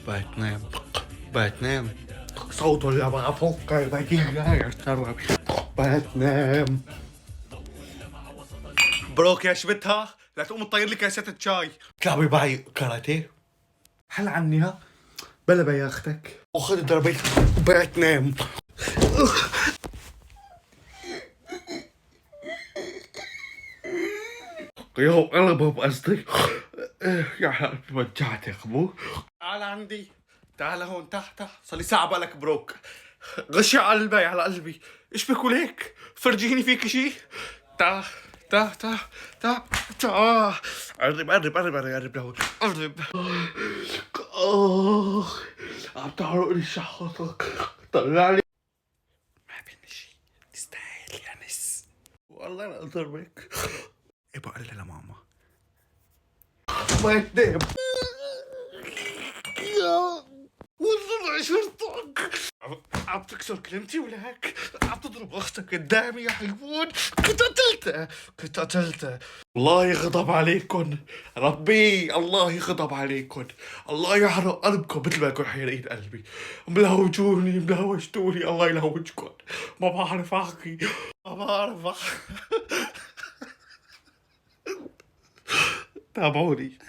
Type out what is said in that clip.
بتنام بتنام صوته اللي بفكر بيجي بتنام. بروك يا شبتها لا تقوم تطير لي كاسات الشاي. كلابي باي كاراتيه هل عني ها بلا بياختك وخذ ضربي بتنام. يو انا بقصدي يا حبيبي وجعت يا خبو. تعال عندي تعال هون تحت صار لي ساعة بالك بروك. غشي على قلبي على قلبي ايش بكون هيك فرجيني فيك شي. تعال تعال تعال تعال تعال قرب قرب قرب قرب لهون قرب. عم تعرقني شحطك طلع لي ما بيني شي تستاهل يا نس والله لا اضربك. ايه بقول لماما ما تنام والله شرطك عم تكسر كلمتي ولا هيك عم تضرب اختك قدامي يا حيوان. كنت قتلته الله يغضب عليكم ربي الله يغضب عليكم الله يحرق قلبكم مثل ما يكون حيرقين قلبي. ملهوجوني ملهوجتوني الله يلهوجكم. ما بعرف احكي ما بعرف احكي. تابعوني.